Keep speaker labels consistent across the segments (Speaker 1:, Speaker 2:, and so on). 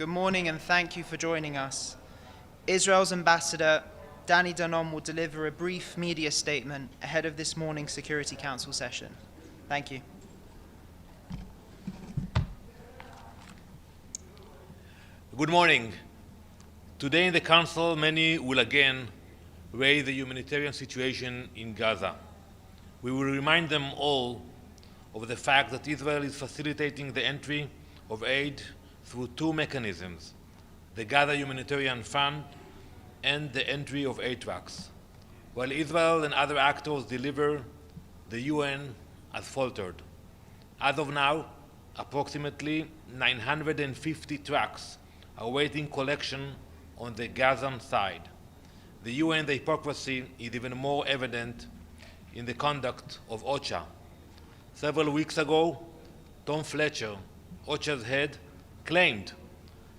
Speaker 1: Good morning and thank you for joining us. Israel's ambassador, Danny Danon, will deliver a brief media statement ahead of this morning's Security Council session. Thank you.
Speaker 2: Good morning. Today in the Council, many will again raise the humanitarian situation in Gaza. We will remind them all of the fact that Israel is facilitating the entry of aid through two mechanisms: the Gaza Humanitarian Fund and the entry of aid trucks. While Israel and other actors deliver, the UN has faltered. As of now, approximately 950 trucks are awaiting collection on the Gazan side. The UN, the hypocrisy is even more evident in the conduct of OCHA. Several weeks ago, Tom Fletcher, OCHA's head, claimed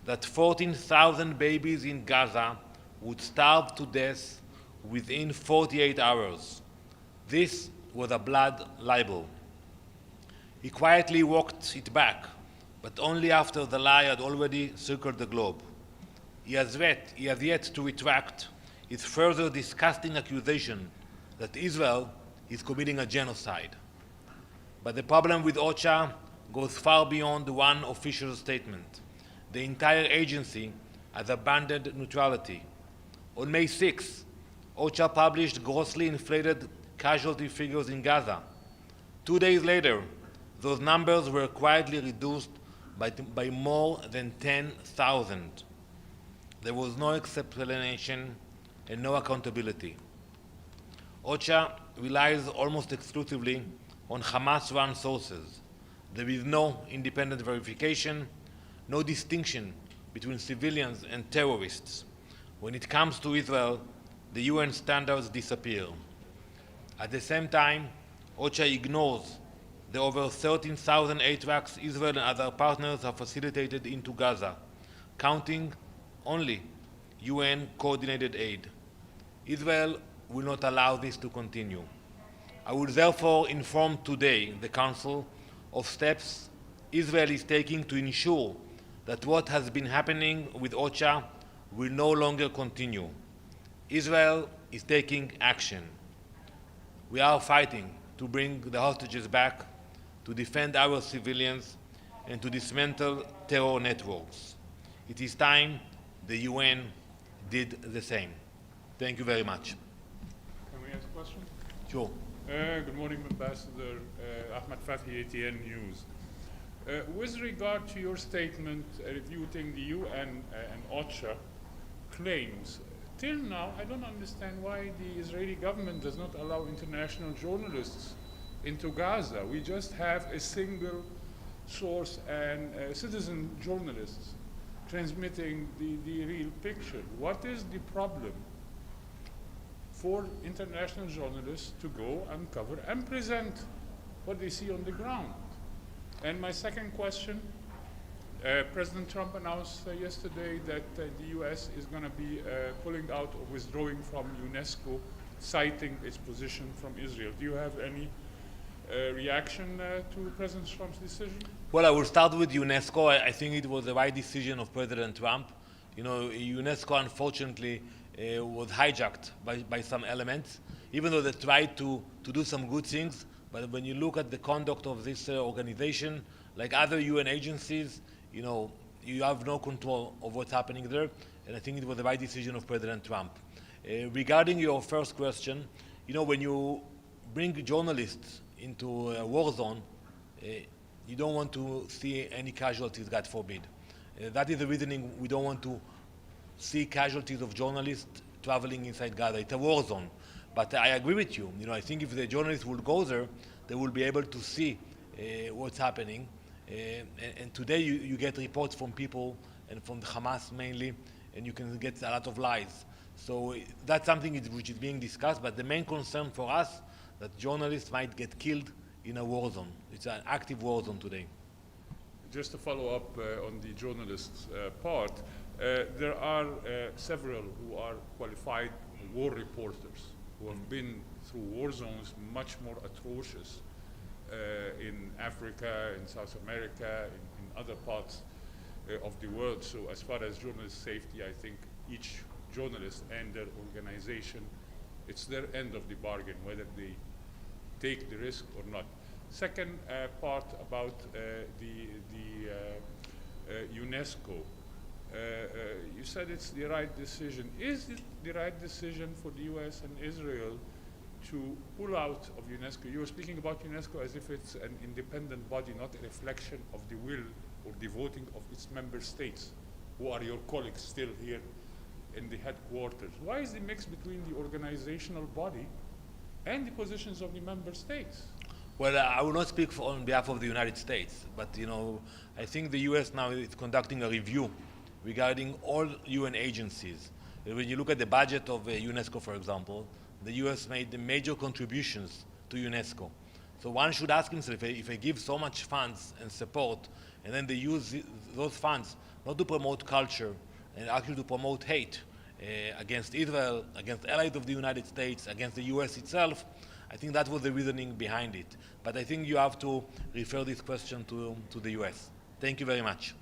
Speaker 2: that 14,000 babies in Gaza would starve to death within 48 hours. This was a blood libel. He quietly walked it back, but only after the lie had already circled the globe. He has yet to retract his further disgusting accusation that Israel is committing a genocide. But the problem with OCHA goes far beyond one official statement. The entire agency has abandoned neutrality. On May 6, OCHA published grossly inflated casualty figures in Gaza. 2 days later, those numbers were quietly reduced by more than 10,000. There was no explanation and no accountability. OCHA relies almost exclusively on Hamas-run sources. There is no independent verification, no distinction between civilians and terrorists. When it comes to Israel, the UN standards disappear. At the same time, OCHA ignores the over 13,000 aid trucks Israel and other partners have facilitated into Gaza, counting only UN-coordinated aid. Israel will not allow this to continue. I will therefore inform today the Council of steps Israel is taking to ensure that what has been happening with OCHA will no longer continue. Israel is taking action. We are fighting to bring the hostages back, to defend our civilians, and to dismantle terror networks. It is time the UN did the same. Thank you very much.
Speaker 3: Can we ask a question?
Speaker 2: Sure.
Speaker 3: Good morning, Ambassador Ahmed Fathi, ATN News. With regard to your statement refuting the UN and OCHA claims, till now I don't understand why the Israeli government does not allow international journalists into Gaza. We just have a single source and citizen journalists transmitting the real picture. What is the problem for international journalists to go and cover and present what they see on the ground? And my second question, President Trump announced yesterday that the US is going to be pulling out or withdrawing from UNESCO, citing its position from Israel. Do you have any reaction to President Trump's decision?
Speaker 2: Well, I will start with UNESCO. I think it was the right decision of President Trump. You know, UNESCO unfortunately was hijacked by some elements, even though they tried to do some good things. But when you look at the conduct of this organization, like other UN agencies, you know, you have no control of what's happening there. And I think it was the right decision of President Trump. Regarding your first question, you know, when you bring journalists into a war zone, you don't want to see any casualties, God forbid. That is the reasoning we don't want to see casualties of journalists traveling inside Gaza. It's a war zone. But I agree with you. You know, I think if the journalists will go there, they will be able to see what's happening. And today you get reports from people and from the Hamas mainly, and you can get a lot of lies. So that's something which is being discussed, but the main concern for us that journalists might get killed in a war zone. It's an active war zone today.
Speaker 3: Just to follow up on the journalists' part, there are several who are qualified war reporters who have been through war zones much more atrocious in Africa, in South America, in other parts. of the world. So as far as journalist safety, I think each journalist and their organization, it's their end of the bargain, whether they take the risk or not. Second part about UNESCO. You said it's the right decision. Is it the right decision for the US and Israel to pull out of UNESCO? You were speaking about UNESCO as if it's an independent body, not a reflection of the will or the voting of its member states, who are your colleagues still here in the headquarters. Why is the mix between the organizational body and the positions of the member states?
Speaker 2: Well, I will not speak on behalf of the United States, but I think the U.S. now is conducting a review regarding all UN agencies. When you look at the budget of UNESCO, for example, the U.S. made the major contributions to UNESCO. So one should ask himself, if they give so much funds and support, and then they use those funds not to promote culture, and actually to promote hate against Israel, against allies of the United States, against the US itself, I think that was the reasoning behind it. But I think you have to refer this question to the US. Thank you very much.